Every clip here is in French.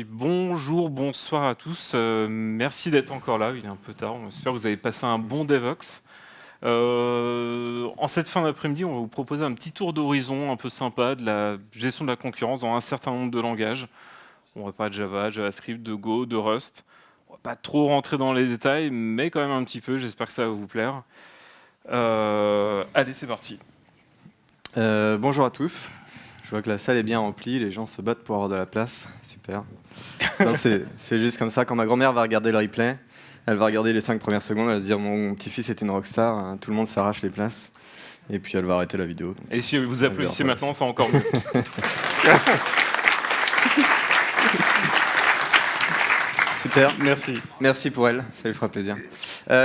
Bonjour, bonsoir à tous. Merci d'être encore là. Il est un peu tard. J'espère que vous avez passé un bon Devox. En cette fin d'après-midi, on va vous proposer un petit tour d'horizon un peu sympa de la gestion de la concurrence dans un certain nombre de langages. On va parler de Java, JavaScript, de Go, de Rust. On va pas trop rentrer dans les détails, mais quand même un petit peu. J'espère que ça va vous plaire. Allez, c'est parti. Bonjour à tous. Je vois que la salle est bien remplie, les gens se battent pour avoir de la place. Super. Non, c'est juste comme ça, quand ma grand-mère va regarder le replay, elle va regarder les 5 premières secondes, elle va se dire mon petit-fils est une rockstar, hein, tout le monde s'arrache les places, et puis elle va arrêter la vidéo. Et si vous applaudissez maintenant, c'est encore mieux. Super, Merci. merci pour elle, ça lui fera plaisir.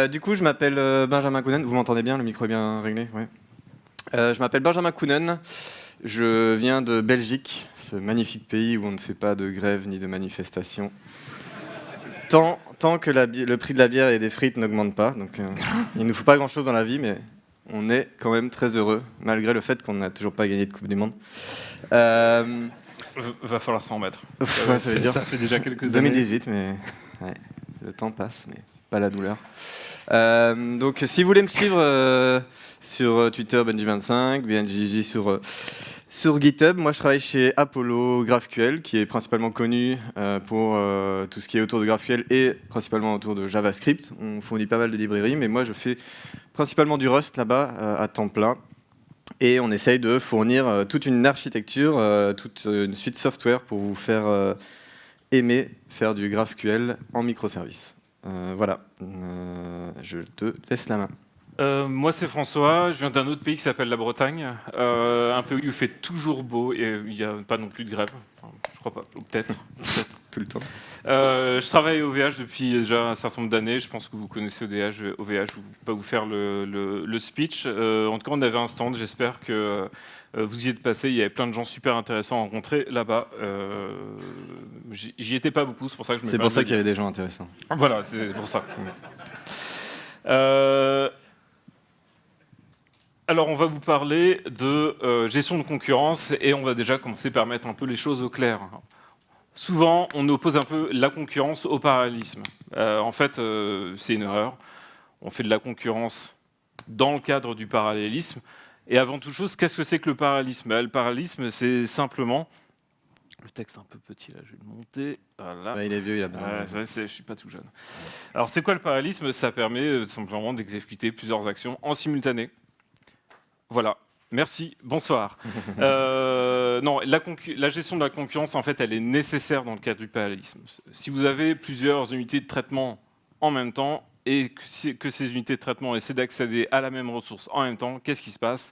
Du coup, je m'appelle Benjamin Kounen, vous m'entendez bien, le micro est bien réglé, ouais. Je m'appelle Benjamin Kounen, je viens de Belgique, ce magnifique pays où on ne fait pas de grève ni de manifestation. Tant que le prix de la bière et des frites n'augmente pas, donc il ne nous faut pas grand-chose dans la vie, mais on est quand même très heureux, malgré le fait qu'on n'a toujours pas gagné de Coupe du Monde. Va falloir s'en remettre. Ouais, Ça fait déjà quelques années. 2018, mais ouais, le temps passe, mais pas la douleur. Donc si vous voulez me suivre sur Twitter, Benji25, BNJJ sur GitHub, moi je travaille chez Apollo GraphQL, qui est principalement connu pour tout ce qui est autour de GraphQL et principalement autour de JavaScript. On fournit pas mal de librairies, mais moi je fais principalement du Rust là-bas à temps plein. Et on essaye de fournir toute une architecture, toute une suite software pour vous faire aimer faire du GraphQL en microservices. Voilà, je te laisse la main. Moi c'est François, je viens d'un autre pays qui s'appelle la Bretagne, un pays où il fait toujours beau et il n'y a pas non plus de grève, enfin, je crois pas, ou peut-être. Tout le temps. Je travaille au OVH depuis déjà un certain nombre d'années, je pense que vous connaissez OVH, je ne vais pas vous faire le speech. En tout cas on avait un stand, j'espère que vous y êtes passé, il y avait plein de gens super intéressants à rencontrer là-bas. J'y étais pas beaucoup, c'est pour ça que je me C'est pour ça qu'il y avait des gens intéressants. Voilà, c'est pour ça. Alors, on va vous parler de gestion de concurrence et on va déjà commencer par mettre un peu les choses au clair. Souvent, on oppose un peu la concurrence au parallélisme. En fait, c'est une erreur. On fait de la concurrence dans le cadre du parallélisme. Et avant toute chose, qu'est-ce que c'est que le parallélisme ? Le parallélisme, c'est simplement... Le texte est un peu petit, là, je vais le monter. Voilà. Ouais, il est vieux, il a besoin. Je ne suis pas tout jeune. Alors, c'est quoi le parallélisme ? Ça permet simplement d'exécuter plusieurs actions en simultané. Voilà, merci, bonsoir. Non, la gestion de la concurrence, en fait, elle est nécessaire dans le cadre du parallélisme. Si vous avez plusieurs unités de traitement en même temps et que ces unités de traitement essaient d'accéder à la même ressource en même temps, qu'est-ce qui se passe ?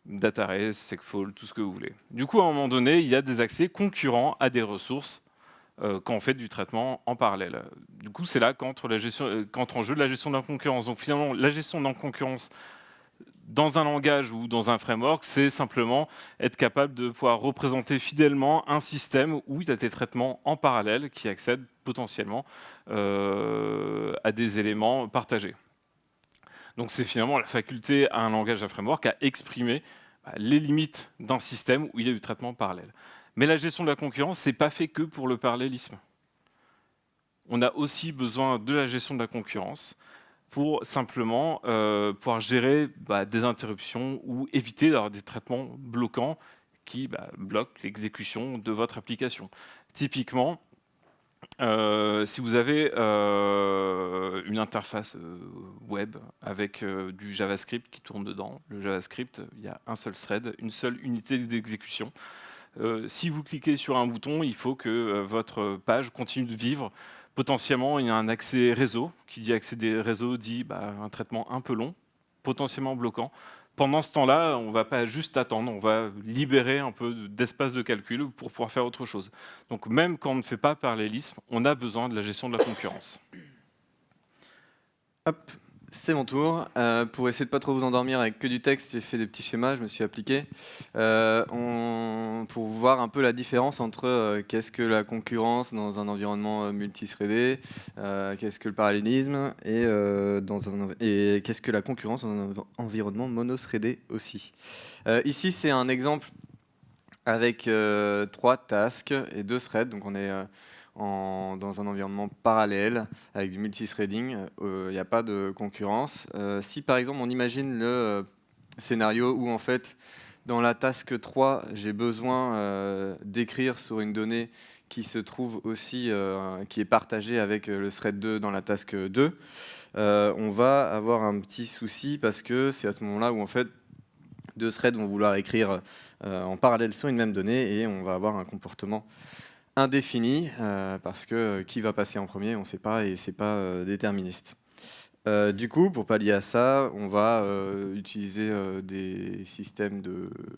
Data race, segfault, tout ce que vous voulez. Du coup, à un moment donné, il y a des accès concurrents à des ressources quand on fait du traitement en parallèle. Du coup, c'est là qu'entre en jeu la gestion de la concurrence. Donc finalement, la gestion de la concurrence dans un langage ou dans un framework, c'est simplement être capable de pouvoir représenter fidèlement un système où il y a des traitements en parallèle qui accèdent potentiellement à des éléments partagés. Donc c'est finalement la faculté à un langage, un framework, à exprimer les limites d'un système où il y a du traitement parallèle. Mais la gestion de la concurrence, ce n'est pas fait que pour le parallélisme. On a aussi besoin de la gestion de la concurrence pour simplement pouvoir gérer des interruptions ou éviter d'avoir des traitements bloquants qui bloquent l'exécution de votre application. Typiquement, si vous avez une interface web avec du JavaScript qui tourne dedans, le JavaScript, il y a un seul thread, une seule unité d'exécution. Si vous cliquez sur un bouton, il faut que votre page continue de vivre. Potentiellement, il y a un accès réseau. Qui dit accès des réseaux dit un traitement un peu long, potentiellement bloquant. Pendant ce temps-là, on ne va pas juste attendre, on va libérer un peu d'espace de calcul pour pouvoir faire autre chose. Donc même quand on ne fait pas parallélisme, on a besoin de la gestion de la concurrence. Hop, c'est mon tour. Pour essayer de pas trop vous endormir avec que du texte, j'ai fait des petits schémas, je me suis appliqué. Pour voir un peu la différence entre qu'est-ce que la concurrence dans un environnement multithreadé, qu'est-ce que le parallélisme et qu'est-ce que la concurrence dans un environnement monothreadé aussi. Ici, c'est un exemple avec 3 tasks et 2 threads. Donc on est dans un environnement parallèle avec du multithreading. Il n'y a pas de concurrence. Si par exemple on imagine le scénario où en fait dans la task 3 j'ai besoin d'écrire sur une donnée qui se trouve aussi, qui est partagée avec le thread 2 dans la task 2, on va avoir un petit souci parce que c'est à ce moment-là où en fait 2 threads vont vouloir écrire en parallèle sur une même donnée et on va avoir un comportement indéfini parce que qui va passer en premier, on ne sait pas et c'est pas déterministe. Du coup, pour pallier à ça, on va utiliser des systèmes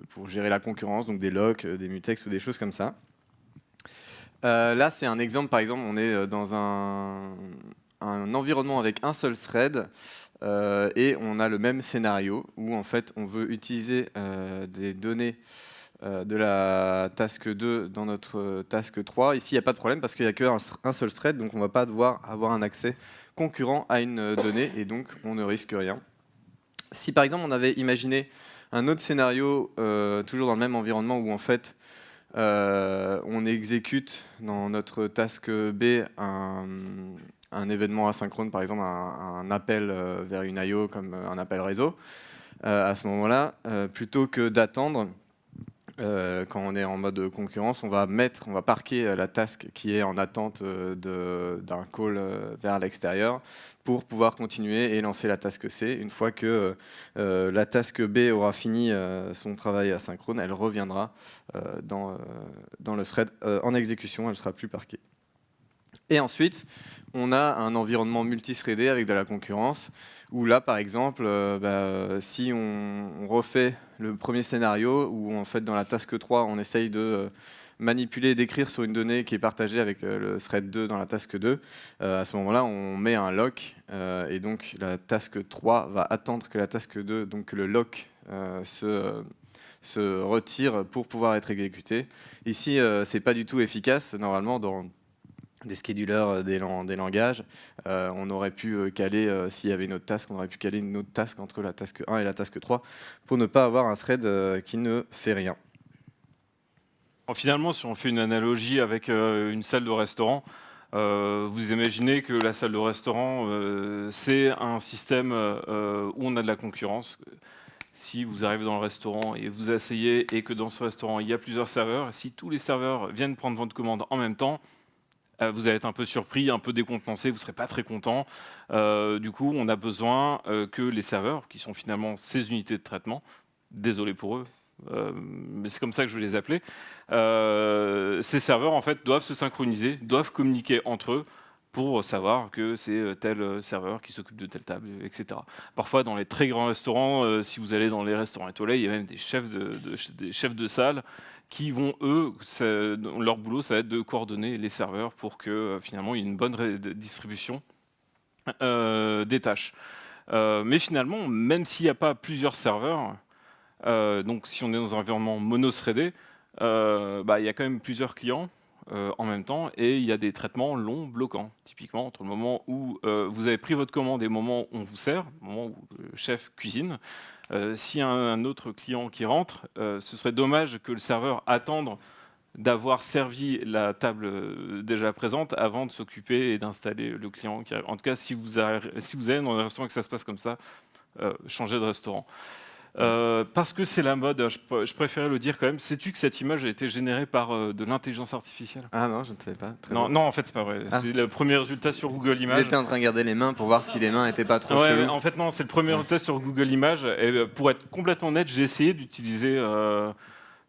pour gérer la concurrence, donc des locks, des mutex ou des choses comme ça. Là, c'est un exemple, par exemple, on est dans un environnement avec un seul thread et on a le même scénario où en fait on veut utiliser des données de la task 2 dans notre task 3. Ici, il n'y a pas de problème parce qu'il n'y a qu'un seul thread, donc on ne va pas devoir avoir un accès concurrent à une donnée et donc on ne risque rien. Si par exemple on avait imaginé un autre scénario, toujours dans le même environnement où en fait on exécute dans notre task B un événement asynchrone, par exemple un appel vers une IO comme un appel réseau, à ce moment-là, plutôt que d'attendre, quand on est en mode concurrence, on va parquer la task qui est en attente d'un call vers l'extérieur pour pouvoir continuer et lancer la task C. Une fois que la task B aura fini son travail asynchrone, elle reviendra dans le thread en exécution, elle ne sera plus parquée. Et ensuite, on a un environnement multithreadé avec de la concurrence, où là, par exemple, si on refait le premier scénario, où en fait, dans la task 3, on essaye de manipuler, d'écrire sur une donnée qui est partagée avec le thread 2 dans la task 2, à ce moment-là, on met un lock, et donc la task 3 va attendre que la task 2, donc que le lock se retire pour pouvoir être exécuté. Ici, c'est pas du tout efficace. Normalement, dans des schedulers, des langages, on aurait pu caler, s'il y avait une autre task, on aurait pu caler une autre task entre la task 1 et la task 3 pour ne pas avoir un thread qui ne fait rien. Alors, finalement, si on fait une analogie avec une salle de restaurant, vous imaginez que la salle de restaurant, c'est un système où on a de la concurrence. Si vous arrivez dans le restaurant et vous asseyez et que dans ce restaurant, il y a plusieurs serveurs, si tous les serveurs viennent prendre votre commande en même temps, vous allez être un peu surpris, un peu décontenancé, vous ne serez pas très content. Du coup, on a besoin que les serveurs, qui sont finalement ces unités de traitement, désolé pour eux, mais c'est comme ça que je vais les appeler, ces serveurs en fait doivent se synchroniser, doivent communiquer entre eux pour savoir que c'est tel serveur qui s'occupe de telle table, etc. Parfois, dans les très grands restaurants, si vous allez dans les restaurants étoilés, il y a même des chefs de salle qui vont, eux, leur boulot, ça va être de coordonner les serveurs pour que finalement il y ait une bonne distribution des tâches. Mais finalement, même s'il n'y a pas plusieurs serveurs, donc si on est dans un environnement mono-threadé, il y a quand même plusieurs clients en même temps et il y a des traitements longs bloquants. Typiquement, entre le moment où vous avez pris votre commande et le moment où on vous sert, le moment où le chef cuisine, s'il y a un autre client qui rentre, ce serait dommage que le serveur attende d'avoir servi la table déjà présente avant de s'occuper et d'installer le client qui arrive. En tout cas, si vous allez dans un restaurant et que ça se passe comme ça, changez de restaurant. Parce que c'est la mode, je préférais le dire quand même. Sais-tu que cette image a été générée par de l'intelligence artificielle? Ah non, je ne savais pas. Non, non, en fait, c'est pas vrai. Ah. C'est le premier résultat sur Google Images. J'étais en train de garder les mains pour voir si les mains n'étaient pas trop Ouais, cheloues. en fait, non, c'est le premier résultat sur Google Images. Et pour être complètement honnête, j'ai essayé d'utiliser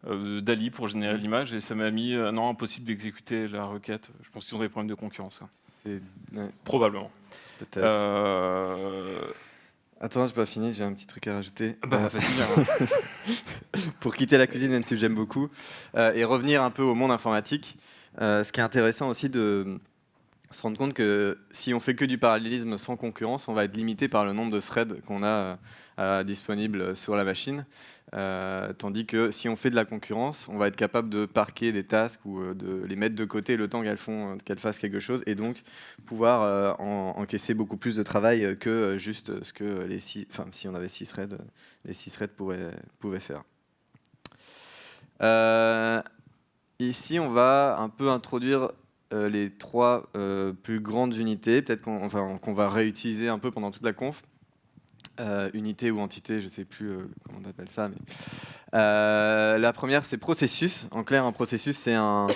Dali pour générer l'image et ça m'a mis non, impossible d'exécuter la requête. Je pense qu'ils ont des problèmes de concurrence. Hein. Ouais, Probablement. peut-être. Attends, j'ai pas fini, j'ai un petit truc à rajouter. Pour quitter la cuisine, même si j'aime beaucoup, et revenir un peu au monde informatique, ce qui est intéressant aussi de se rendre compte que si on fait que du parallélisme sans concurrence, on va être limité par le nombre de threads qu'on a disponibles sur la machine. Tandis que si on fait de la concurrence, on va être capable de parquer des tasks ou de les mettre de côté le temps qu'elles fassent quelque chose et donc pouvoir encaisser beaucoup plus de travail que juste ce que si on avait 6 threads, les 6 threads pouvaient faire. Ici, on va un peu introduire les 3 plus grandes unités, peut-être qu'on va réutiliser un peu pendant toute la conf. Unité ou entité, je ne sais plus comment on appelle ça. Mais la première, c'est processus. En clair, un processus, c'est un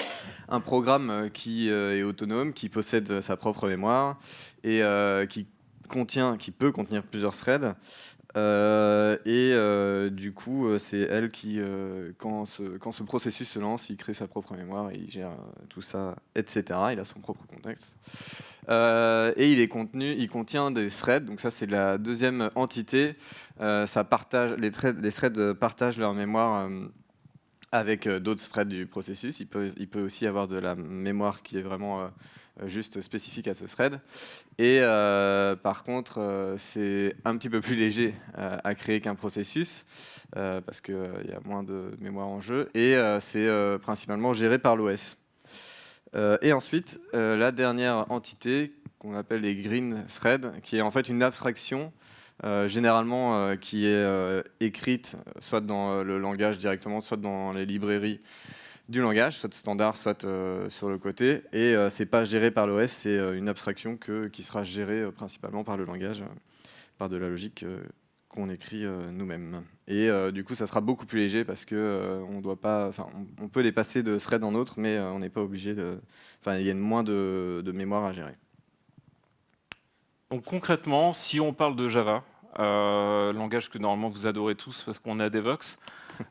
programme qui est autonome, qui possède sa propre mémoire et qui peut contenir plusieurs threads. Du coup, c'est elle qui, quand ce processus se lance, il crée sa propre mémoire, il gère tout ça, etc. Il a son propre contexte. Et il contient des threads, donc ça c'est la deuxième entité. Les threads partagent leur mémoire avec d'autres threads du processus. Il peut aussi avoir de la mémoire qui est vraiment juste spécifique à ce thread. Et par contre, c'est un petit peu plus léger à créer qu'un processus, parce qu'il y a moins de mémoire en jeu, et c'est principalement géré par l'OS. Et ensuite, la dernière entité qu'on appelle les green threads, qui est en fait une abstraction généralement qui est écrite soit dans le langage directement, soit dans les librairies du langage, soit standard, soit sur le côté. Et c'est pas géré par l'OS, c'est une abstraction qui sera gérée principalement par le langage, par de la logique qu'on écrit nous-mêmes. Et du coup, ça sera beaucoup plus léger parce que on peut les passer de thread en autre, mais on n'est pas obligé de. Enfin, il y a moins de mémoire à gérer. Donc concrètement, si on parle de Java, langage que normalement vous adorez tous parce qu'on est à Devox,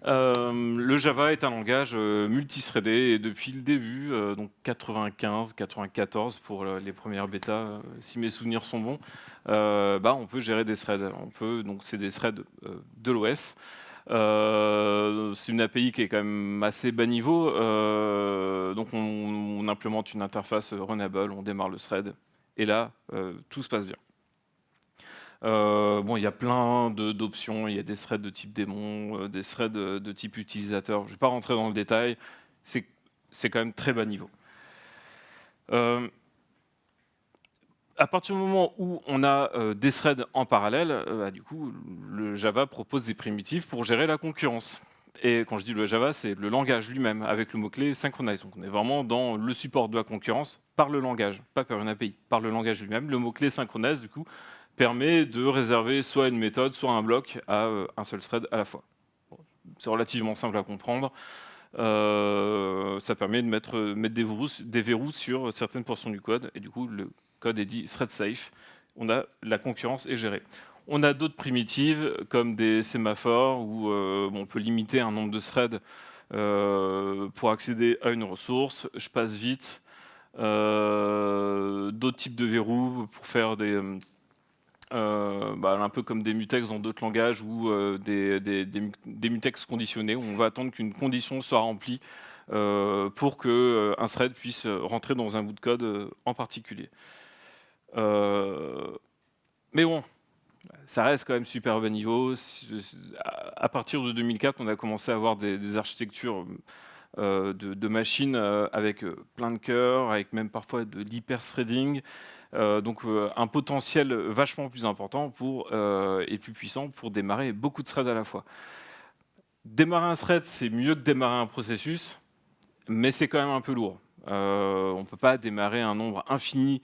le Java est un langage multithreadé et depuis le début, donc 95, 94 pour les premières bêtas, si mes souvenirs sont bons, on peut gérer des threads. Donc c'est des threads de l'OS. C'est une API qui est quand même assez bas niveau, donc on implémente une interface runnable, on démarre le thread et là tout se passe bien. Il y a plein d'options. Il y a des threads de type démon, des threads de type utilisateur. Je ne vais pas rentrer dans le détail. C'est quand même très bas niveau. À partir du moment où on a des threads en parallèle, du coup, le Java propose des primitives pour gérer la concurrence. Et quand je dis le Java, c'est le langage lui-même, avec le mot-clé synchronize. Donc on est vraiment dans le support de la concurrence par le langage, pas par une API, par le langage lui-même. Le mot-clé synchronize, du coup, permet de réserver soit une méthode, soit un bloc à un seul thread à la fois. Bon, c'est relativement simple à comprendre. Ça permet de mettre des verrous sur certaines portions du code, et du coup, le code est dit thread safe. La concurrence est gérée. On a d'autres primitives, comme des sémaphores, où on peut limiter un nombre de threads pour accéder à une ressource. Je passe vite. D'autres types de verrous pour faire un peu comme des mutex dans d'autres langages ou des mutex conditionnés où on va attendre qu'une condition soit remplie pour qu'un thread puisse rentrer dans un bout de code en particulier. Mais bon, ça reste quand même super bas niveau. À partir de 2004, on a commencé à avoir des architectures de machines avec plein de cœurs, avec même parfois de l'hyper-threading. Donc un potentiel vachement plus important et plus puissant pour démarrer beaucoup de threads à la fois. Démarrer un thread, c'est mieux que démarrer un processus, mais c'est quand même un peu lourd. On ne peut pas démarrer un nombre infini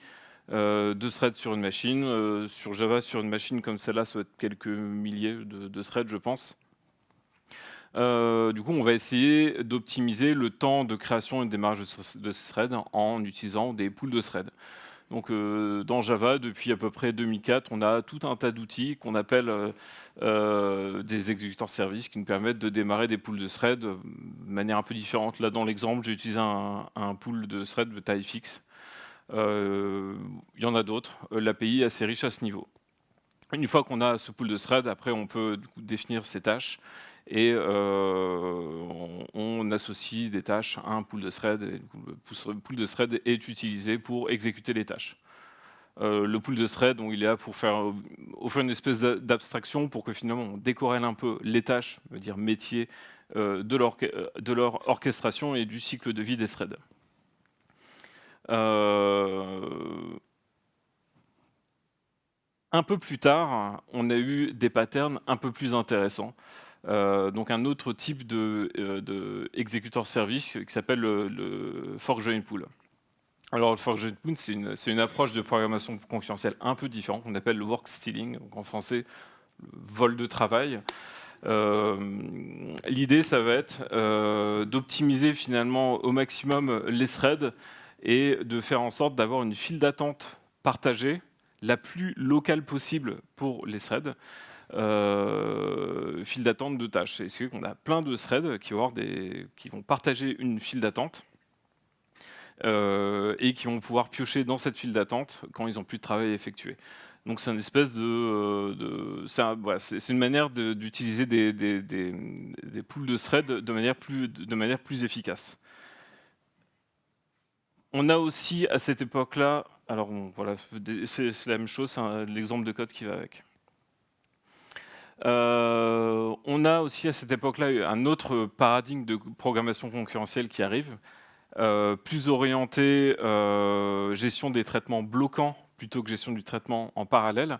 de threads sur une machine. Sur Java, sur une machine comme celle-là, ça va être quelques milliers de threads, je pense. Du coup, on va essayer d'optimiser le temps de création et de démarrage de ces threads en utilisant des pools de threads. Donc, dans Java, depuis à peu près 2004, on a tout un tas d'outils qu'on appelle des exécuteurs services qui nous permettent de démarrer des pools de threads de manière un peu différente. Là, dans l'exemple, j'ai utilisé un pool de threads de taille fixe. Il y en a d'autres. L'API est assez riche à ce niveau. Une fois qu'on a ce pool de threads, après, on peut du coup, définir ses tâches et on associe des tâches à un pool de threads. Et le pool de threads est utilisé pour exécuter les tâches. Le pool de threads, donc, il est là pour offrir une espèce d'abstraction pour que finalement on décorrèle un peu les tâches, je veux dire métiers, de leur orchestration et du cycle de vie des threads. Un peu plus tard, on a eu des patterns un peu plus intéressants. donc un autre type de exécuteur service qui s'appelle le fork join pool. Alors le fork join pool, c'est une approche de programmation concurrentielle un peu différente qu'on appelle le work stealing, donc en français le vol de travail. L'idée, ça va être d'optimiser finalement au maximum les threads et de faire en sorte d'avoir une file d'attente partagée la plus locale possible pour les threads. File d'attente de tâches. C'est qu'on a plein de threads qui vont partager une file d'attente et qui vont pouvoir piocher dans cette file d'attente quand ils n'ont plus de travail à effectuer. Donc c'est une espèce c'est une manière d'utiliser des pools de threads de manière plus efficace. On a aussi à cette époque-là, alors voilà, c'est la même chose, c'est l'exemple de code qui va avec. On a aussi à cette époque-là un autre paradigme de programmation concurrentielle qui arrive, plus orienté gestion des traitements bloquants plutôt que gestion du traitement en parallèle.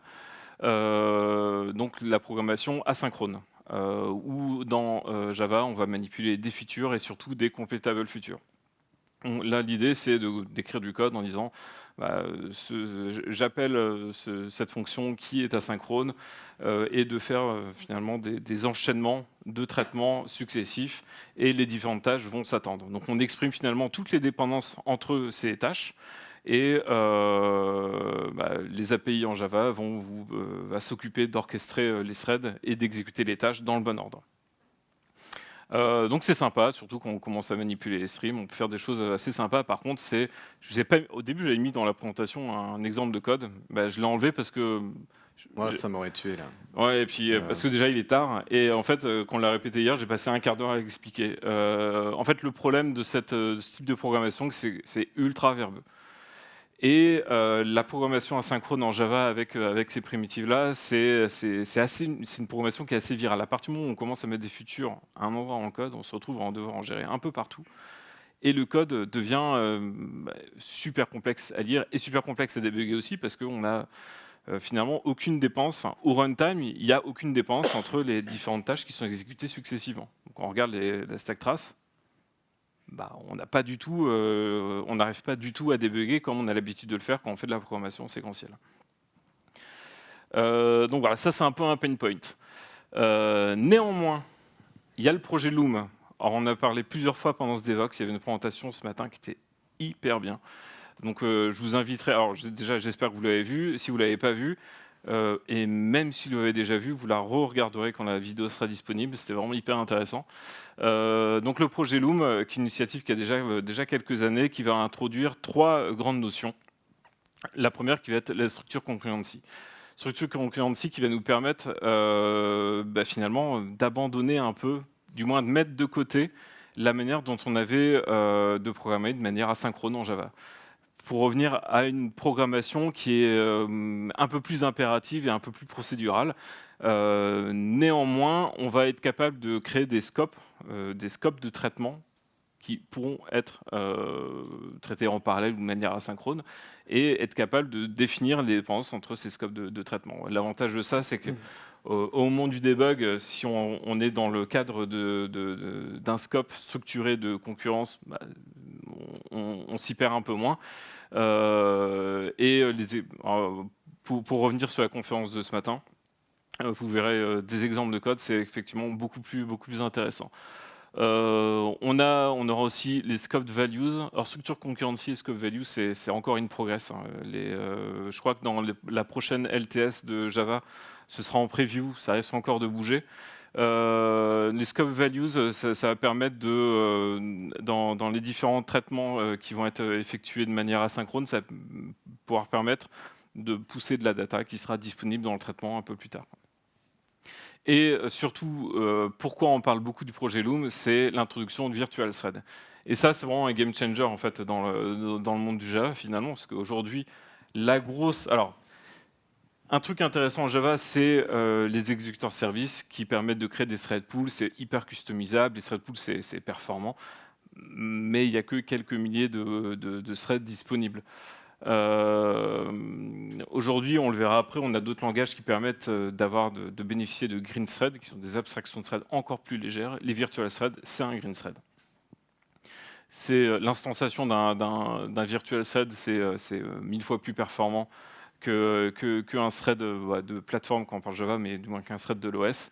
Donc la programmation asynchrone, où dans Java, on va manipuler des features et surtout des complétables features. Là, l'idée, c'est d'écrire du code en disant j'appelle cette fonction qui est asynchrone et de faire finalement des enchaînements de traitements successifs et les différentes tâches vont s'attendre. Donc on exprime finalement toutes les dépendances entre ces tâches et les API en Java vont s'occuper d'orchestrer les threads et d'exécuter les tâches dans le bon ordre. Donc c'est sympa, surtout quand on commence à manipuler les streams, on peut faire des choses assez sympas. Par contre, au début j'avais mis dans la présentation un exemple de code, je l'ai enlevé parce que ça m'aurait tué là. Ouais, et puis parce que déjà il est tard et en fait quand on l'a répété hier, j'ai passé un quart d'heure à l'expliquer. En fait, le problème de ce type de programmation, c'est ultra verbeux. Et la programmation asynchrone en Java avec ces primitives-là, c'est une programmation qui est assez virale. À partir du moment où on commence à mettre des futurs à un endroit dans le code, on se retrouve à en devoir en gérer un peu partout. Et le code devient super complexe à lire et super complexe à débugger aussi parce qu'on a finalement aucune dépense. Au runtime, il n'y a aucune dépense entre les différentes tâches qui sont exécutées successivement. Donc on regarde la stack trace. On n'arrive pas du tout à débugger comme on a l'habitude de le faire quand on fait de la programmation séquentielle. Donc voilà, ça c'est un peu un pain point. Néanmoins, il y a le projet Loom. Alors on a parlé plusieurs fois pendant ce Devox, il y avait une présentation ce matin qui était hyper bien. Donc je vous inviterai, alors déjà j'espère que vous l'avez vu, si vous ne l'avez pas vu, et même si vous l'avez déjà vu, vous la re-regarderez quand la vidéo sera disponible, c'était vraiment hyper intéressant. Donc le projet Loom, qui est une initiative qui a déjà quelques années, qui va introduire 3 grandes notions. La première qui va être la structure concurrency. Structure concurrency qui va nous permettre finalement d'abandonner un peu, du moins de mettre de côté la manière dont on avait de programmer de manière asynchrone en Java, pour revenir à une programmation qui est un peu plus impérative et un peu plus procédurale. Néanmoins, on va être capable de créer des scopes de traitement qui pourront être traités en parallèle ou de manière asynchrone et être capable de définir les dépendances entre ces scopes de traitement. L'avantage de ça, c'est que au moment du debug, si on est dans le cadre d'un scope structuré de concurrence, on s'y perd un peu moins. Pour revenir sur la conférence de ce matin, vous verrez des exemples de code, c'est effectivement beaucoup plus intéressant. On aura aussi les scope values. Alors structure concurrency et scope value, c'est encore in progress. Je crois que dans la prochaine LTS de Java, ce sera en preview, ça risque encore de bouger. Les scope values, ça va permettre dans les différents traitements qui vont être effectués de manière asynchrone, ça va pouvoir permettre de pousser de la data qui sera disponible dans le traitement un peu plus tard. Et surtout, pourquoi on parle beaucoup du projet Loom, c'est l'introduction de Virtual Thread. Et ça, c'est vraiment un game changer en fait dans le monde du Java finalement, parce qu'aujourd'hui, un truc intéressant en Java, c'est les exécuteurs services qui permettent de créer des thread pools. C'est hyper customisable. Les thread pools, c'est performant. Mais il n'y a que quelques milliers de threads disponibles. Aujourd'hui, on le verra après, on a d'autres langages qui permettent de bénéficier de green thread, qui sont des abstractions de thread encore plus légères. Les virtual threads, c'est un green thread. C'est l'instanciation d'un virtual thread, c'est 1000 fois plus performant qu'un thread de plateforme quand on parle Java, mais du moins qu'un thread de l'OS.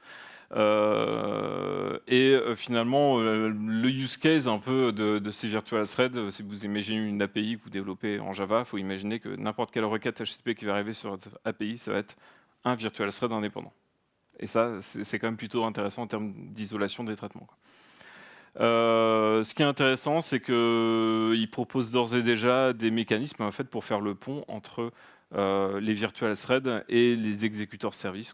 Finalement, le use case un peu de ces virtual threads, si vous imaginez une API que vous développez en Java, il faut imaginer que n'importe quelle requête HTTP qui va arriver sur cette API, ça va être un virtual thread indépendant. Et ça, c'est quand même plutôt intéressant en termes d'isolation des traitements, quoi. Ce qui est intéressant, c'est qu'il propose d'ores et déjà des mécanismes en fait, pour faire le pont entre les virtual threads et les exécuteurs services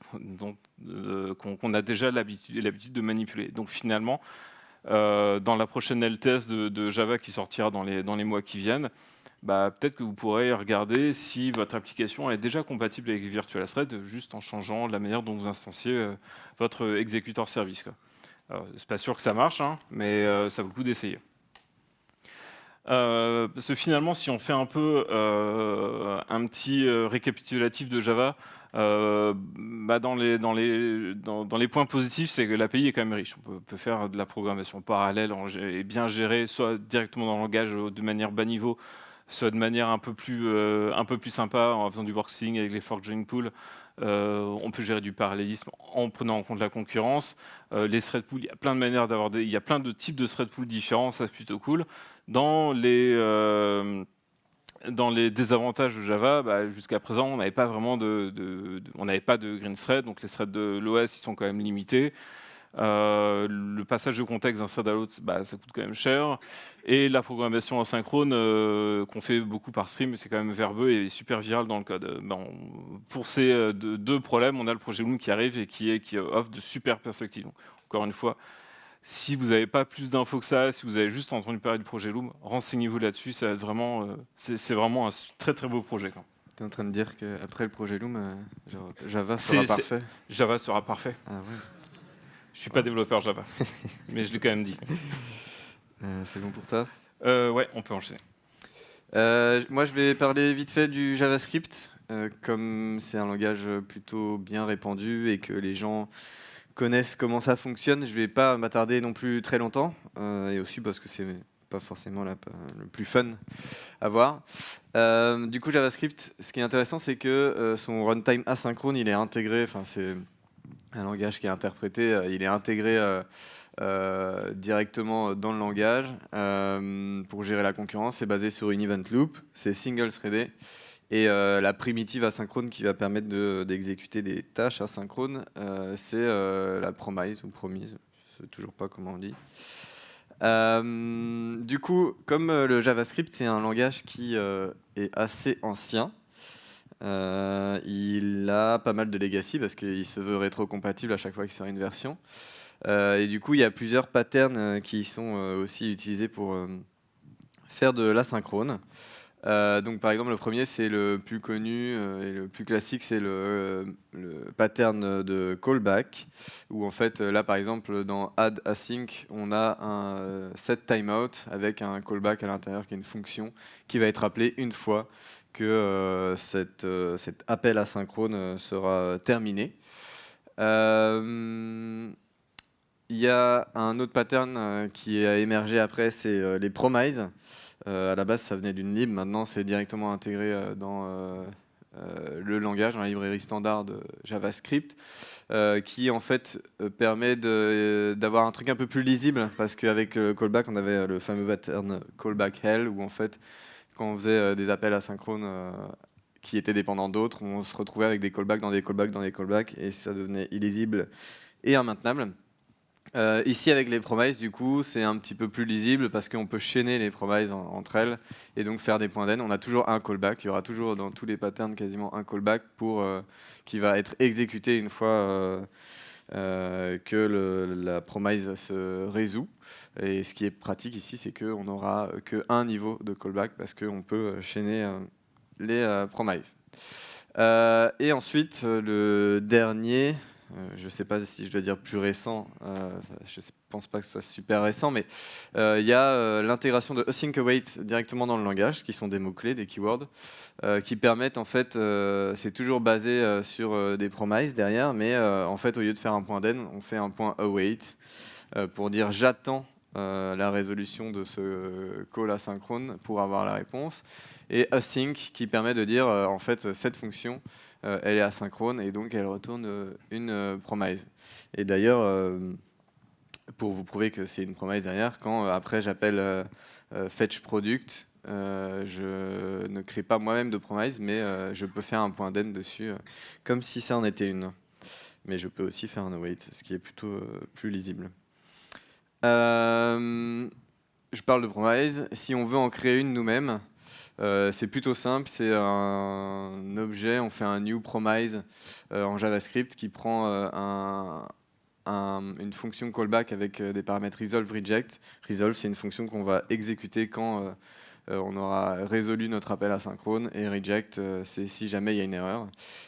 qu'on a déjà l'habitude de manipuler. Donc finalement, dans la prochaine LTS de Java qui sortira dans les mois qui viennent, peut-être que vous pourrez regarder si votre application est déjà compatible avec virtual thread juste en changeant la manière dont vous instanciez votre exécuteur service, quoi. C'est pas sûr que ça marche, hein, mais ça vaut le coup d'essayer. Parce que finalement, si on fait un peu un petit récapitulatif de Java, dans les points positifs, c'est que l'API est quand même riche. On peut faire de la programmation parallèle et bien gérée, soit directement dans le langage de manière bas niveau, soit de manière un peu plus sympa en faisant du workstreaming avec les fork join pool. On peut gérer du parallélisme en prenant en compte la concurrence. Les thread pools, il y a plein de manières il y a plein de types de thread pools différents, ça c'est plutôt cool. Dans les désavantages de Java, jusqu'à présent, on n'avait pas vraiment on n'avait pas de green thread, donc les threads de l'OS ils sont quand même limités. Le passage de contexte d'un thread à l'autre, ça coûte quand même cher. Et la programmation asynchrone qu'on fait beaucoup par stream, c'est quand même verbeux et super viral dans le code. Pour ces deux problèmes, on a le projet Loom qui arrive et qui offre de super perspectives. Donc, encore une fois, si vous n'avez pas plus d'infos que ça, si vous avez juste entendu parler du projet Loom, renseignez-vous là-dessus. Ça va être vraiment, c'est vraiment un très très beau projet, quoi. Tu es en train de dire qu'après le projet Loom, Java sera parfait. Java sera parfait. Ah ouais. Je suis pas développeur Java, mais je l'ai quand même dit. C'est bon pour toi? Ouais, on peut enchaîner. Moi, je vais parler vite fait du JavaScript. Comme c'est un langage plutôt bien répandu et que les gens connaissent comment ça fonctionne, je vais pas m'attarder non plus très longtemps. Et aussi parce que c'est pas forcément le plus fun à voir. Du coup, JavaScript, ce qui est intéressant, c'est que son runtime asynchrone, il est intégré. Enfin, c'est un langage qui est interprété, il est intégré directement dans le langage. Pour gérer la concurrence, c'est basé sur une event loop, c'est single-threadé. Et la primitive asynchrone qui va permettre d'exécuter des tâches asynchrones, c'est la promise ou promise, je ne sais toujours pas comment on dit. Du coup, comme le JavaScript, c'est un langage qui est assez ancien, il a pas mal de legacy parce qu'il se veut rétrocompatible à chaque fois qu'il sort une version. Et du coup, il y a plusieurs patterns qui sont aussi utilisés pour faire de l'asynchrone. Donc, par exemple, le premier, c'est le plus connu et le plus classique, c'est le pattern de callback, où en fait, là, par exemple, dans add async, on a un set timeout avec un callback à l'intérieur qui est une fonction qui va être appelée une fois que cet appel asynchrone sera terminé. Il y a un autre pattern qui a émergé après, c'est les promises. À la base, ça venait d'une lib, maintenant c'est directement intégré dans le langage, dans la librairie standard de JavaScript, qui en fait permet d'avoir un truc un peu plus lisible, parce qu'avec callback, on avait le fameux pattern callback hell, où en fait, quand on faisait des appels asynchrones qui étaient dépendants d'autres, on se retrouvait avec des callbacks dans des callbacks dans des callbacks, et ça devenait illisible et immaintenable. Ici, avec les promises, du coup, c'est un petit peu plus lisible parce qu'on peut chaîner les promises entre elles et donc faire des points d'end. On a toujours un callback. Il y aura toujours dans tous les patterns quasiment un callback qui va être exécuté une fois que la promise se résout. Et ce qui est pratique ici, c'est qu'on n'aura qu'un niveau de callback parce qu'on peut chaîner les promises. Et ensuite, le dernier, je ne sais pas si je dois dire plus récent, je ne pense pas que ce soit super récent, mais il y a l'intégration de async await directement dans le langage, qui sont des mots-clés, des keywords, qui permettent, en fait, c'est toujours basé sur des promises derrière, mais en fait, au lieu de faire un point .then, on fait un point await pour dire j'attends la résolution de ce call asynchrone pour avoir la réponse, et async qui permet de dire en fait cette fonction elle est asynchrone et donc elle retourne une promise. Et d'ailleurs, pour vous prouver que c'est une promise derrière, quand après j'appelle fetch product, je ne crée pas moi-même de promise, mais je peux faire un point .then dessus, comme si ça en était une. Mais je peux aussi faire un await, ce qui est plutôt plus lisible. Je parle de promise. Si on veut en créer une nous-mêmes, c'est plutôt simple. C'est un objet, on fait un new promise en JavaScript qui prend une fonction callback avec des paramètres resolve, reject. Resolve, c'est une fonction qu'on va exécuter quand on aura résolu notre appel asynchrone. Et reject, c'est si jamais il y a une erreur.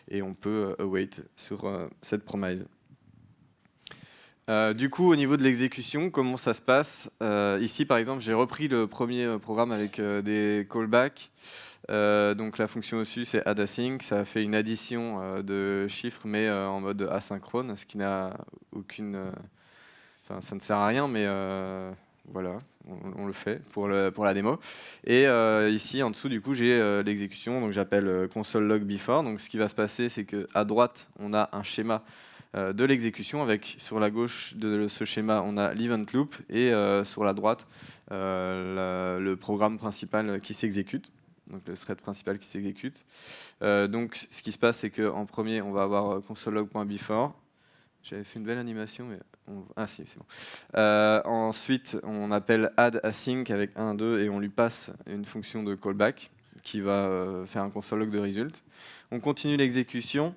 Et on peut await sur cette promise. Du coup, au niveau de l'exécution, comment ça se passe? Ici, par exemple, j'ai repris le premier programme avec des callbacks. Donc la fonction au-dessus, c'est addAsync. Ça fait une addition de chiffres, mais en mode asynchrone, ce qui n'a aucune... Enfin, ça ne sert à rien, mais voilà, on le fait pour la démo. Et ici, en dessous, du coup, j'ai l'exécution. Donc j'appelle console log before. Donc ce qui va se passer, c'est qu'à droite, on a un schéma de l'exécution avec sur la gauche de ce schéma on a l'event loop et sur la droite le programme principal qui s'exécute, donc le thread principal qui s'exécute. Donc ce qui se passe c'est qu'en premier on va avoir console.log.before. J'avais fait une belle animation mais ah si c'est bon. Ensuite on appelle addAsync avec 1, 2 et on lui passe une fonction de callback qui va faire un console log de result. On continue l'exécution.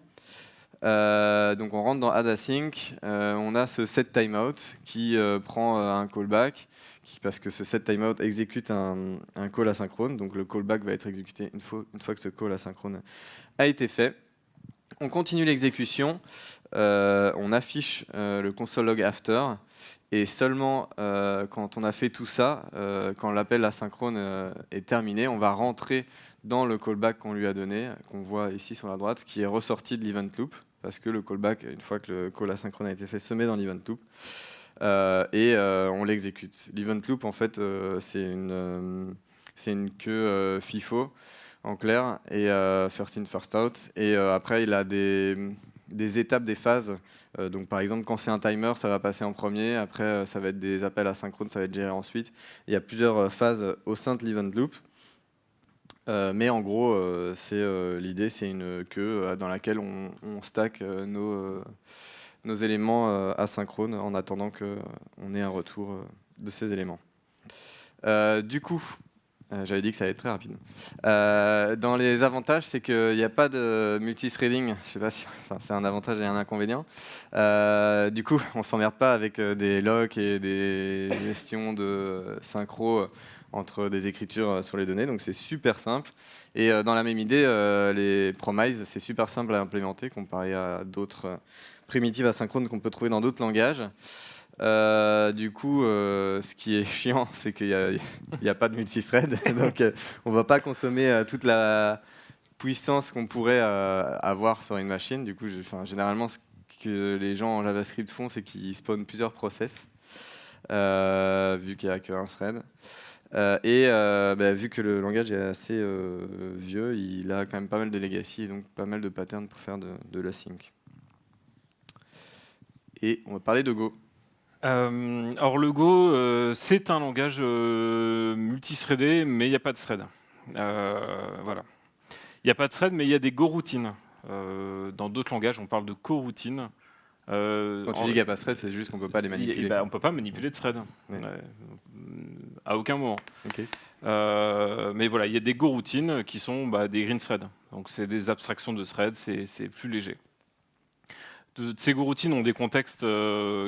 Donc on rentre dans addAsync, on a ce setTimeout qui prend un callback, parce que ce setTimeout exécute un call asynchrone, donc le callback va être exécuté une fois que ce call asynchrone a été fait. On continue l'exécution, on affiche le console log after, et seulement quand on a fait tout ça, quand l'appel asynchrone est terminé, on va rentrer dans le callback qu'on lui a donné, qu'on voit ici sur la droite, qui est ressorti de l'event loop, parce que le callback, une fois que le call asynchrone a été fait, se met dans l'event loop, et on l'exécute. L'event loop, en fait, c'est une queue FIFO, en clair, et first in, first out, et après, il a des étapes, des phases. Donc par exemple, quand c'est un timer, ça va passer en premier. Après, ça va être des appels asynchrones, ça va être géré ensuite. Il y a plusieurs phases au sein de l'event loop. Mais en gros, l'idée, c'est une queue dans laquelle on stack nos éléments asynchrones en attendant qu'on ait un retour de ces éléments. Du coup, j'avais dit que ça allait être très rapide. Dans les avantages, c'est qu'il n'y a pas de multithreading. Je sais pas si, enfin, c'est un avantage et un inconvénient. Du coup, on s'emmerde pas avec des locks et des gestions de synchro entre des écritures sur les données. Donc c'est super simple. Et dans la même idée, les promises, c'est super simple à implémenter comparé à d'autres primitives asynchrones qu'on peut trouver dans d'autres langages. Du coup, ce qui est chiant, c'est qu'il n'y a pas de multithread, donc on ne va pas consommer toute la puissance qu'on pourrait avoir sur une machine. Du coup, généralement, ce que les gens en JavaScript font, c'est qu'ils spawnent plusieurs process, vu qu'il n'y a qu'un thread. Vu que le langage est assez vieux, il a quand même pas mal de legacy et donc pas mal de patterns pour faire de l'async. Et on va parler de Go. Alors le Go, c'est un langage multithreadé, mais il n'y a pas de thread. Voilà. Il n'y a pas de thread, mais il y a des Go-routines. Dans d'autres langages, on parle de coroutines. Quand tu dis qu'il n'y a pas de thread, c'est juste qu'on ne peut pas les manipuler. On ne peut pas manipuler de thread. Ouais. À aucun moment. Okay. Mais voilà, il y a des Go-routines qui sont des green threads. Donc c'est des abstractions de thread, c'est plus léger. Ces Go-routines ont des contextes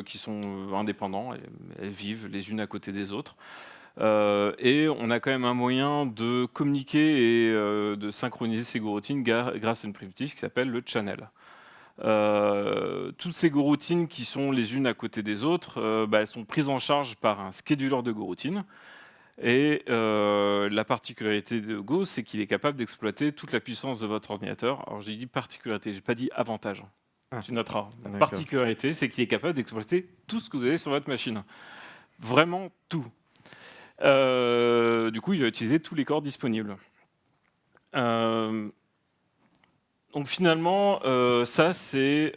qui sont indépendants, elles vivent les unes à côté des autres. Et on a quand même un moyen de communiquer et de synchroniser ces Go-routines grâce à une primitive qui s'appelle le channel. Toutes ces goroutines qui sont les unes à côté des autres, elles sont prises en charge par un scheduler de goroutines. Et la particularité de Go, c'est qu'il est capable d'exploiter toute la puissance de votre ordinateur. Alors j'ai dit particularité, j'ai pas dit avantage. Tu noteras. La particularité, c'est qu'il est capable d'exploiter tout ce que vous avez sur votre machine. Vraiment tout. Du coup, il va utiliser tous les corps disponibles. Donc finalement, ça c'est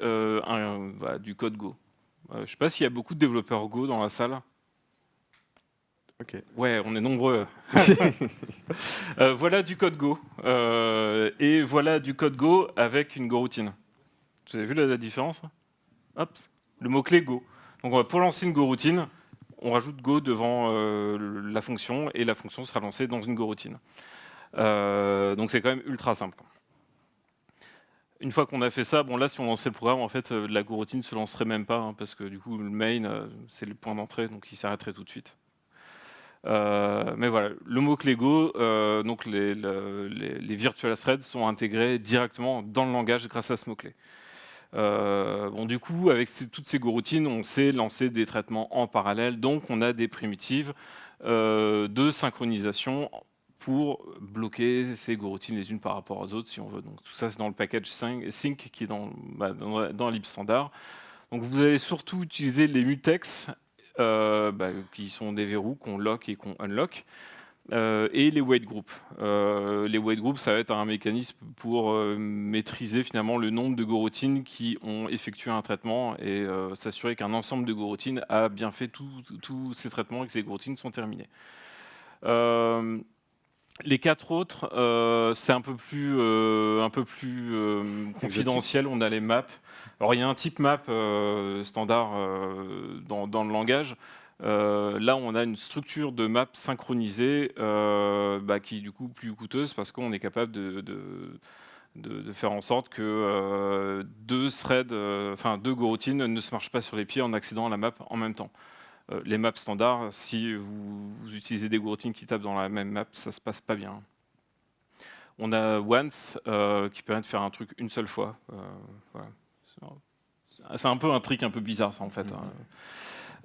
du code Go. Je ne sais pas s'il y a beaucoup de développeurs Go dans la salle. Okay. Ouais, on est nombreux. Voilà du code Go. Et voilà du code Go avec une goroutine. Vous avez vu la différence? Hop, le mot-clé Go. Donc pour lancer une goroutine, on rajoute Go devant la fonction et la fonction sera lancée dans une goroutine. Donc c'est quand même ultra simple. Une fois qu'on a fait ça, bon là si on lançait le programme, en fait la goroutine ne se lancerait même pas parce que du coup le main c'est le point d'entrée, donc il s'arrêterait tout de suite. Mais voilà, le mot-clé Go, donc les virtual threads sont intégrés directement dans le langage grâce à ce mot-clé. Du coup, avec toutes ces goroutines, on sait lancer des traitements en parallèle, donc on a des primitives de synchronisation pour bloquer ces goroutines les unes par rapport aux autres, si on veut. Donc tout ça, c'est dans le package sync qui est dans lib standard. Donc vous allez surtout utiliser les mutex, qui sont des verrous qu'on lock et qu'on unlock. Et les wait groups. Les wait groups, ça va être un mécanisme pour maîtriser finalement le nombre de goroutines qui ont effectué un traitement et s'assurer qu'un ensemble de goroutines a bien fait tous ces traitements et que ces goroutines sont terminées. Les 4 autres, c'est un peu plus confidentiel. On a les maps. Alors il y a un type map standard dans le langage. Là, on a une structure de map synchronisée qui est du coup plus coûteuse parce qu'on est capable de faire en sorte que deux goroutines ne se marchent pas sur les pieds en accédant à la map en même temps. Les maps standards, si vous utilisez des goroutines qui tapent dans la même map, ça se passe pas bien. On a once qui permet de faire un truc une seule fois. Voilà. C'est un peu un trick un peu bizarre ça en fait.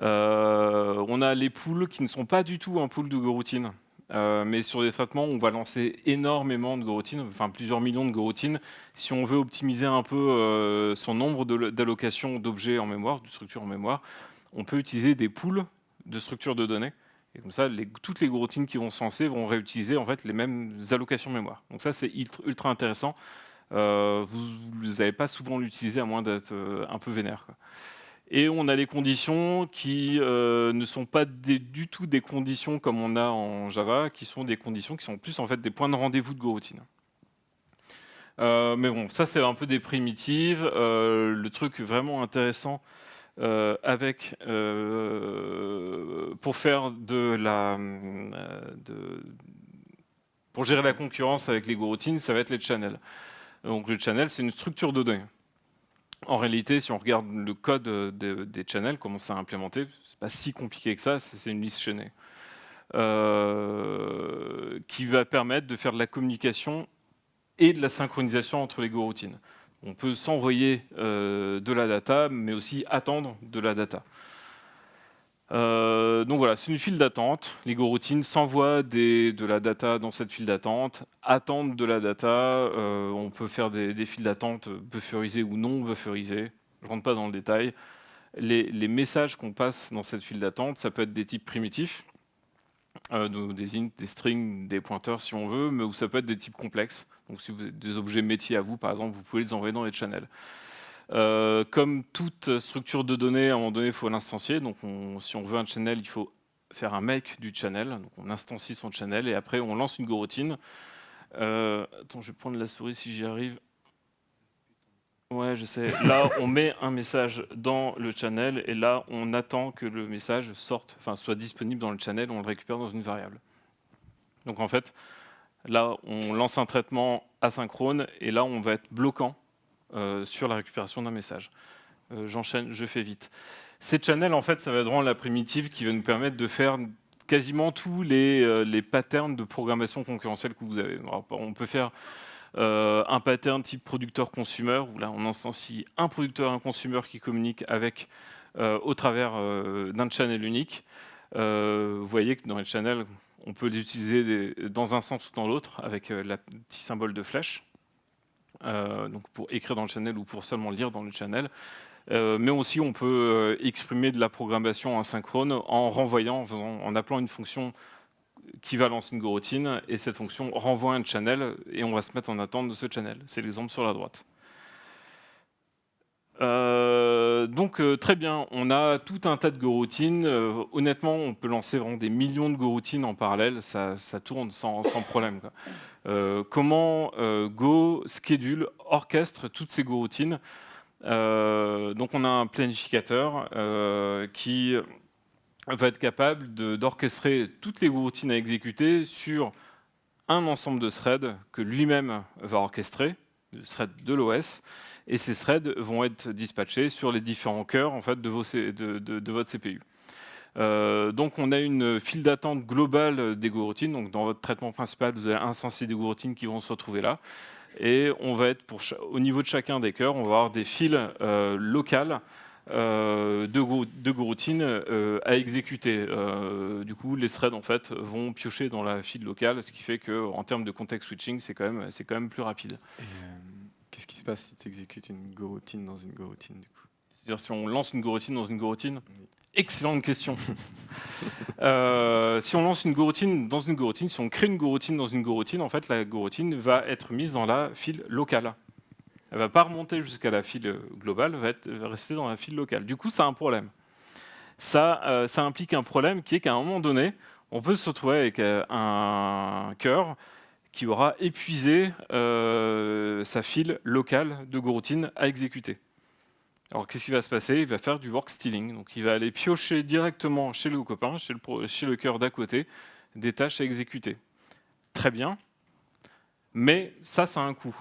On a les pools qui ne sont pas du tout un pool de goroutines, mais sur des traitements on va lancer énormément de goroutines, enfin plusieurs millions de goroutines. Si on veut optimiser un peu son nombre d'allocations d'objets en mémoire, de structures en mémoire, on peut utiliser des pools de structures de données. Et comme ça, toutes les goroutines qui vont se lancer vont réutiliser en fait les mêmes allocations mémoire. Donc ça, c'est ultra intéressant. Vous n'allez pas souvent l'utiliser à moins d'être un peu vénère, quoi. Et on a les conditions qui ne sont pas du tout des conditions comme on a en Java, qui sont des conditions qui sont plus en fait des points de rendez-vous de goroutine. Mais bon, ça c'est un peu des primitives. Le truc vraiment intéressant pour faire pour gérer la concurrence avec les goroutines, ça va être les channels. Donc le channel, c'est une structure de données. En réalité, si on regarde le code des channels, comment c'est implémenté, c'est pas si compliqué que ça, c'est une liste chaînée qui va permettre de faire de la communication et de la synchronisation entre les goroutines. On peut s'envoyer de la data, mais aussi attendre de la data. Donc voilà, c'est une file d'attente. Les goroutines s'envoient de la data dans cette file d'attente, attendent de la data. On peut faire des files d'attente bufferisées ou non bufferisées. Je ne rentre pas dans le détail. Les messages qu'on passe dans cette file d'attente, ça peut être des types primitifs, des int, des strings, des pointeurs si on veut, mais ou ça peut être des types complexes. Donc si vous avez des objets métiers à vous, par exemple, vous pouvez les envoyer dans les channels. Comme toute structure de données, à un moment donné, il faut l'instancier. Donc, si on veut un channel, il faut faire un make du channel. Donc, on instancie son channel et après, on lance une goroutine. Attends, je vais prendre la souris si j'y arrive. Ouais, je sais. Là, on met un message dans le channel et là, on attend que le message sorte, enfin, soit disponible dans le channel. On le récupère dans une variable. Donc, en fait, là, on lance un traitement asynchrone et là, on va être bloquant sur la récupération d'un message. J'enchaîne, je fais vite. Ces channels, en fait, ça va être vraiment la primitive qui va nous permettre de faire quasiment tous les patterns de programmation concurrentielle que vous avez. Alors, on peut faire un pattern type producteur-consumer, où là on instancie un producteur et un consumer qui communiquent avec au travers d'un channel unique. Vous voyez que dans les channels, on peut les utiliser dans un sens ou dans l'autre avec le petit symbole de flèche, donc pour écrire dans le channel ou pour seulement lire dans le channel. Mais aussi, on peut exprimer de la programmation asynchrone en renvoyant, en appelant une fonction qui va lancer une goroutine, et cette fonction renvoie un channel, et on va se mettre en attente de ce channel. C'est l'exemple sur la droite. Donc très bien, on a tout un tas de goroutines. Honnêtement, on peut lancer vraiment des millions de goroutines en parallèle, ça tourne sans problème, quoi. Comment Go schedule, orchestre toutes ces goroutines. Donc on a un planificateur qui va être capable d'orchestrer toutes les goroutines à exécuter sur un ensemble de threads que lui-même va orchestrer, le thread de l'OS, et ces threads vont être dispatchés sur les différents cœurs en fait, de votre CPU. Donc on a une file d'attente globale des goroutines. Donc dans votre traitement principal, vous allez instancier des goroutines qui vont se retrouver là. Et on va être au niveau de chacun des cœurs, on va avoir des files locales de goroutines à exécuter. Du coup, les threads en fait vont piocher dans la file locale, ce qui fait qu'en termes de context switching, c'est quand même plus rapide. Et, qu'est-ce qui se passe si tu exécutes une goroutine dans une goroutine du coup? C'est-à-dire si on lance une goroutine dans une goroutine? Oui. Excellente question. Si on lance une goroutine dans une goroutine, si on crée une goroutine dans une goroutine, en fait, la goroutine va être mise dans la file locale. Elle ne va pas remonter jusqu'à la file globale, elle va rester dans la file locale. Du coup, ça a un problème. Ça implique un problème qui est qu'à un moment donné, on peut se retrouver avec un cœur qui aura épuisé sa file locale de goroutine à exécuter. Alors, qu'est-ce qui va se passer? Il va faire du work stealing. Donc, il va aller piocher directement chez le copain, chez le cœur d'à côté, des tâches à exécuter. Très bien. Mais ça a un coût.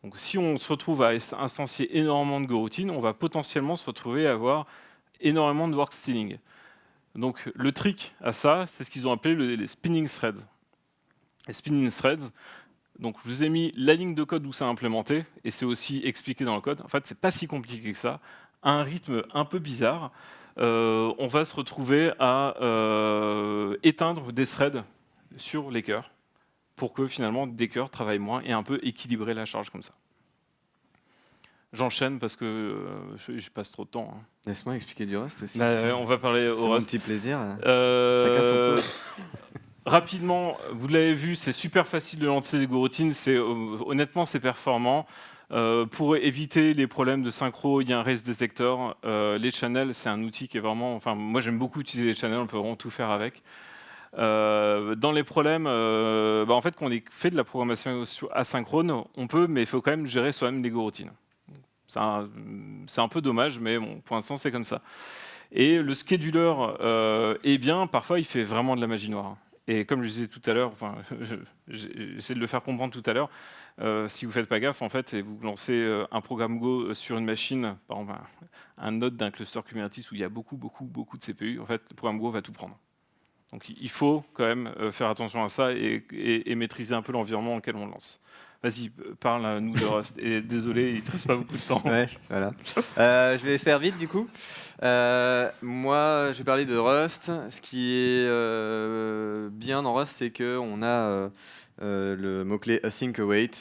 Donc, si on se retrouve à instancier énormément de goroutines, on va potentiellement se retrouver à avoir énormément de work stealing. Donc, le trick à ça, c'est ce qu'ils ont appelé les spinning threads. Les spinning threads, donc je vous ai mis la ligne de code où c'est implémenté, et c'est aussi expliqué dans le code. En fait, c'est pas si compliqué que ça. À un rythme un peu bizarre, on va se retrouver à éteindre des threads sur les cœurs, pour que finalement des cœurs travaillent moins et un peu équilibrer la charge comme ça. J'enchaîne parce que je passe trop de temps. Hein. Laisse-moi expliquer du Rust aussi. On va parler au Rust. Un petit plaisir. Chacun son tour. Rapidement, vous l'avez vu, c'est super facile de lancer des goroutines. Honnêtement, c'est performant. Pour éviter les problèmes de synchro, il y a un race detector. Les channels, c'est un outil qui est vraiment... Enfin, moi, j'aime beaucoup utiliser les channels. On peut vraiment tout faire avec. Dans les problèmes, en fait, quand on fait de la programmation asynchrone, on peut, mais il faut quand même gérer soi-même les goroutines. C'est un peu dommage, mais bon, pour l'instant, c'est comme ça. Et le scheduler, eh bien, parfois, il fait vraiment de la magie noire. Et comme je disais tout à l'heure, enfin, j'essaie de le faire comprendre tout à l'heure, si vous ne faites pas gaffe, en fait, et vous lancez un programme Go sur une machine, par exemple un node d'un cluster Kubernetes où il y a beaucoup de CPU, en fait, le programme Go va tout prendre. Donc il faut quand même faire attention à ça et maîtriser un peu l'environnement dans lequel on lance. Vas-y, parle à nous de Rust. Et désolé, il ne te reste pas beaucoup de temps. Ouais, voilà. Je vais faire vite du coup. Moi, je vais parler de Rust. Ce qui est bien dans Rust, c'est qu'on a le mot-clé async await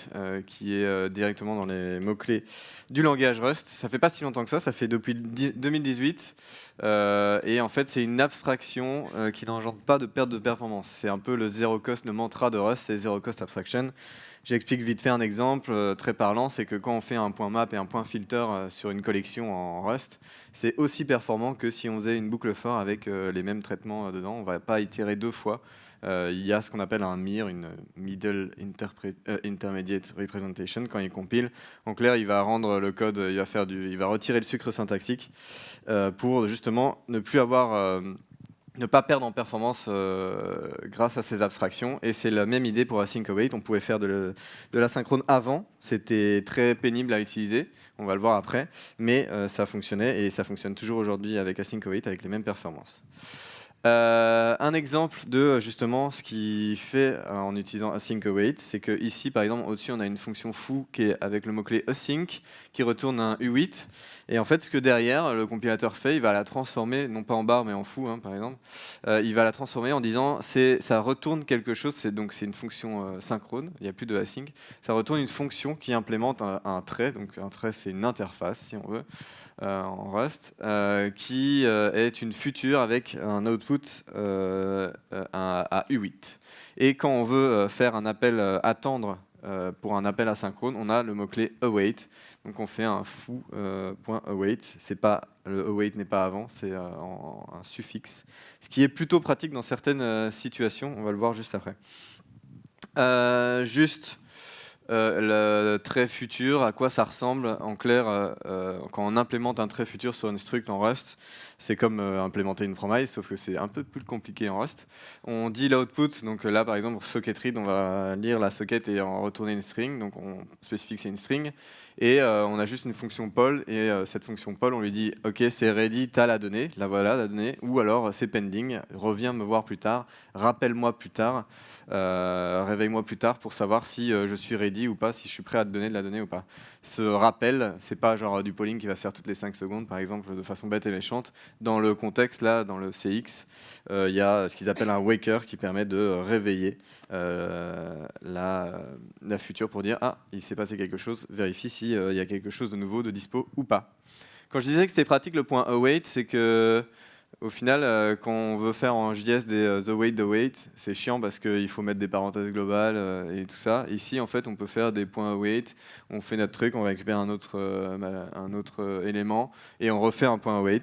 qui est directement dans les mots-clés du langage Rust. Ça fait pas si longtemps que ça fait depuis 2018. Et en fait, c'est une abstraction qui n'engendre pas de perte de performance. C'est un peu le zero cost, le mantra de Rust, c'est zero cost abstraction. J'explique vite fait un exemple très parlant, c'est que quand on fait un point map et un point filter sur une collection en Rust, c'est aussi performant que si on faisait une boucle for avec les mêmes traitements dedans. On ne va pas itérer deux fois. Il y a ce qu'on appelle un MIR, une Middle Intermediate Representation, quand il compile. En clair, il va rendre le code, il va retirer le sucre syntaxique pour justement ne pas perdre en performance grâce à ces abstractions. Et c'est la même idée pour async await. On pouvait faire de l'asynchrone avant. C'était très pénible à utiliser. On va le voir après. Mais ça fonctionnait et ça fonctionne toujours aujourd'hui avec async await avec les mêmes performances. Un exemple de justement ce qui fait en utilisant async await, c'est que ici par exemple au-dessus on a une fonction foo qui est avec le mot-clé async qui retourne un U8 et en fait ce que derrière le compilateur fait, il va la transformer non pas en barre mais en foo par exemple, il va la transformer en disant ça retourne quelque chose, c'est une fonction synchrone, il n'y a plus de async, ça retourne une fonction qui implémente un trait, donc un trait c'est une interface si on veut. En Rust, qui est une future avec un output à U8. Et quand on veut faire un appel attendre pour un appel asynchrone, on a le mot-clé await. Donc on fait un foo.await. C'est pas le await n'est pas avant, c'est un suffixe. Ce qui est plutôt pratique dans certaines situations. On va le voir juste après. Le trait futur, à quoi ça ressemble en clair quand on implémente un trait futur sur une struct en Rust, c'est comme implémenter une promise, sauf que c'est un peu plus compliqué en Rust. On dit l'output, donc là par exemple pour socket read, on va lire la socket et en retourner une string, donc on spécifie que c'est une string, et on a juste une fonction poll, et cette fonction poll on lui dit ok c'est ready, t'as la donnée, la voilà la donnée, ou alors c'est pending, reviens me voir plus tard, rappelle-moi plus tard. Réveille-moi plus tard pour savoir si je suis ready ou pas, si je suis prêt à te donner de la donnée ou pas. Ce rappel, c'est pas genre du polling qui va se faire toutes les 5 secondes, par exemple, de façon bête et méchante. Dans le contexte, là, dans le CX, il y a ce qu'ils appellent un waker qui permet de réveiller la future pour dire « Ah, il s'est passé quelque chose, vérifie s'il y a quelque chose de nouveau, de dispo ou pas ». Quand je disais que c'était pratique, le point await, c'est que au final, quand on veut faire en JS des the wait, c'est chiant parce qu'il faut mettre des parenthèses globales et tout ça. Ici, en fait, on peut faire des points await, on fait notre truc, on récupère un autre élément et on refait un point await.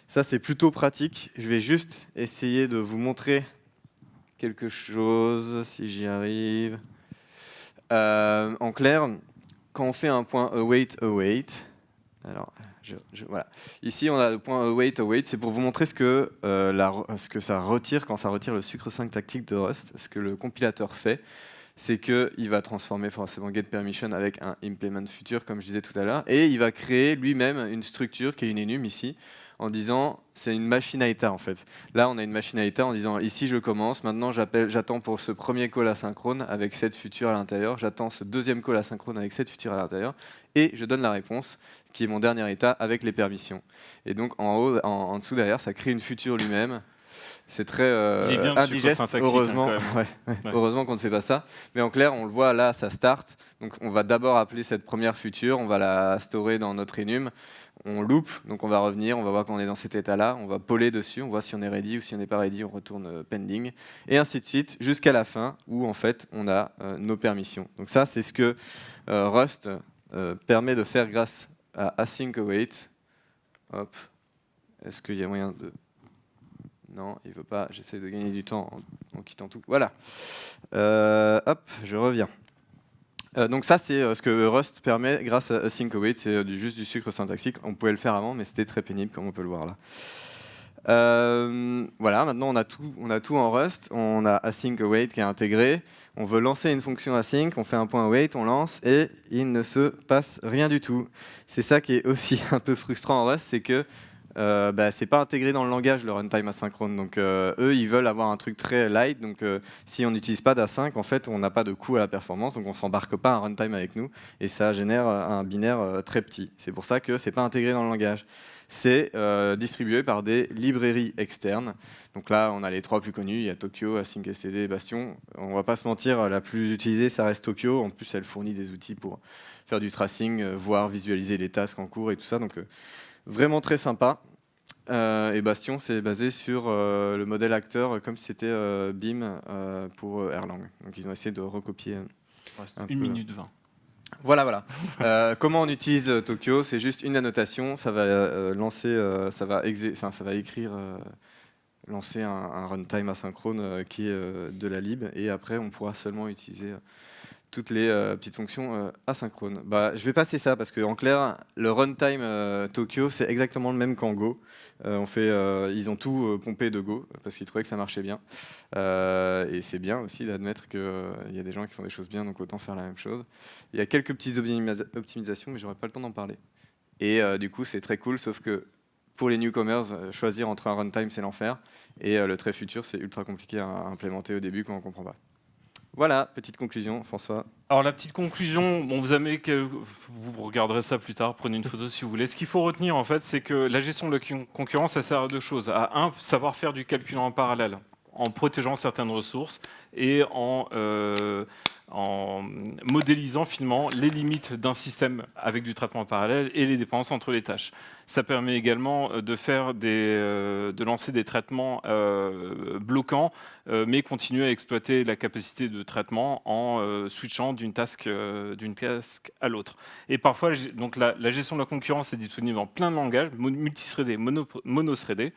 Ça, c'est plutôt pratique. Je vais juste essayer de vous montrer quelque chose, si j'y arrive. En clair, quand on fait un point await, alors, voilà. Ici, on a le point await. C'est pour vous montrer ce que ça retire quand ça retire le sucre syntactique de Rust. Ce que le compilateur fait, c'est qu'il va transformer forcément getPermission avec un implement future, comme je disais tout à l'heure, et il va créer lui-même une structure qui est une enum ici, en disant c'est une machine à état en fait. Là, on a une machine à état en disant ici je commence, maintenant j'attends pour ce premier call asynchrone avec cette future à l'intérieur, j'attends ce deuxième call asynchrone avec cette future à l'intérieur, et je donne la réponse, qui est mon dernier état avec les permissions. Et donc en haut, en dessous derrière, ça crée une future lui-même. C'est très indigeste, heureusement. Heureusement qu'on ne fait pas ça. Mais en clair, on le voit là, ça start. Donc on va d'abord appeler cette première future, on va la storer dans notre enum. On loupe, donc on va revenir, on va voir qu'on est dans cet état-là, on va poller dessus, on voit si on est ready ou si on n'est pas ready, on retourne pending, et ainsi de suite, jusqu'à la fin où en fait on a nos permissions. Donc ça, c'est ce que Rust permet de faire grâce à async await. Hop. Est-ce qu'il y a moyen de... Non, il veut pas. J'essaie de gagner du temps en quittant tout. Voilà. Hop, je reviens. Donc ça, c'est ce que Rust permet grâce à async await. C'est juste du sucre syntaxique. On pouvait le faire avant, mais c'était très pénible, comme on peut le voir là. Voilà, maintenant on a tout en Rust. On a async await qui est intégré. On veut lancer une fonction async, on fait un point await, on lance et il ne se passe rien du tout. C'est ça qui est aussi un peu frustrant en Rust, c'est que c'est pas intégré dans le langage le runtime asynchrone. Donc eux, ils veulent avoir un truc très light. Donc si on n'utilise pas d'async, en fait, on n'a pas de coût à la performance. Donc on s'embarque pas un runtime avec nous et ça génère un binaire très petit. C'est pour ça que c'est pas intégré dans le langage. C'est distribué par des librairies externes. Donc là, on a les trois plus connus. Il y a Tokyo, AsyncStd et Bastion. On va pas se mentir, la plus utilisée, ça reste Tokyo. En plus, elle fournit des outils pour faire du tracing, voir, visualiser les tasks en cours et tout ça. Donc vraiment très sympa. Et Bastion, c'est basé sur le modèle acteur, comme si c'était BIM pour Erlang. Donc ils ont essayé de recopier. 1 minute 20. Voilà. Comment on utilise Tokyo? C'est juste une annotation. Ça va lancer, ça va écrire, lancer un runtime asynchrone qui est de la lib. Et après, on pourra seulement utiliser toutes les petites fonctions asynchrones. Je vais passer ça parce qu'en clair, le runtime Tokyo, c'est exactement le même qu'en Go. Ils ont tout pompé de Go parce qu'ils trouvaient que ça marchait bien. Et c'est bien aussi d'admettre qu'il y a des gens qui font des choses bien, donc autant faire la même chose. Il y a quelques petites optimisations, mais j'aurais pas le temps d'en parler. Et du coup, c'est très cool, sauf que pour les newcomers, choisir entre un runtime, c'est l'enfer. Et le trait futur, c'est ultra compliqué à implémenter au début quand on ne comprend pas. Voilà, petite conclusion, François. Alors la petite conclusion, bon, vous regarderez ça plus tard, prenez une photo si vous voulez. Ce qu'il faut retenir en fait, c'est que la gestion de la concurrence, ça sert à deux choses. À savoir faire du calcul en parallèle, en protégeant certaines ressources et en modélisant finalement les limites d'un système avec du traitement en parallèle et les dépendances entre les tâches. Ça permet également de lancer des traitements bloquants, mais continuer à exploiter la capacité de traitement en switchant d'une task à l'autre. Et parfois, donc la gestion de la concurrence est disponible en plein de langages, multithreadé, monothreadé.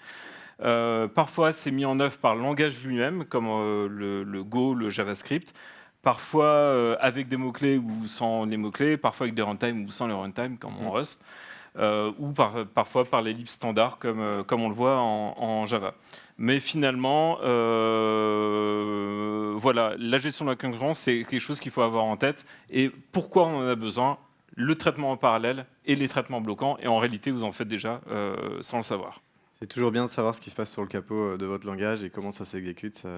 Parfois, c'est mis en œuvre par le langage lui-même, comme le Go, le JavaScript. Parfois avec des mots-clés ou sans les mots-clés, parfois avec des runtime ou sans les runtime, comme en Rust, ou parfois par les libs standards, comme on le voit en Java. Mais finalement, voilà, la gestion de la concurrence, c'est quelque chose qu'il faut avoir en tête. Et pourquoi on en a besoin? Le traitement en parallèle et les traitements bloquants. Et en réalité, vous en faites déjà sans le savoir. C'est toujours bien de savoir ce qui se passe sur le capot de votre langage et comment ça s'exécute. Ça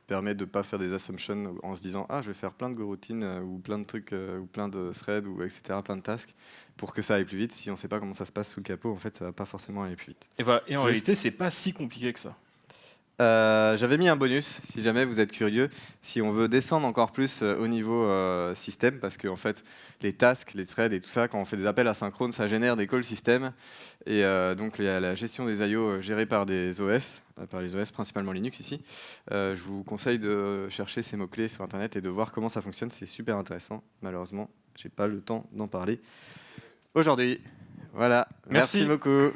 permet de ne pas faire des assumptions en se disant « Ah, je vais faire plein de go-routines ou plein de trucs, ou plein de threads, ou etc., plein de tasks, pour que ça aille plus vite. » Si on ne sait pas comment ça se passe sous le capot, en fait, ça ne va pas forcément aller plus vite. Et, voilà. Et en réalité, ce n'est pas si compliqué que ça. J'avais mis un bonus, si jamais vous êtes curieux, si on veut descendre encore plus au niveau système, parce que en fait, les tasks, les threads et tout ça, quand on fait des appels asynchrones, ça génère des calls système, et donc la gestion des I/O gérée par des OS, par les OS principalement Linux ici, je vous conseille de chercher ces mots-clés sur Internet et de voir comment ça fonctionne, c'est super intéressant. Malheureusement, j'ai pas le temps d'en parler aujourd'hui. Voilà, merci beaucoup.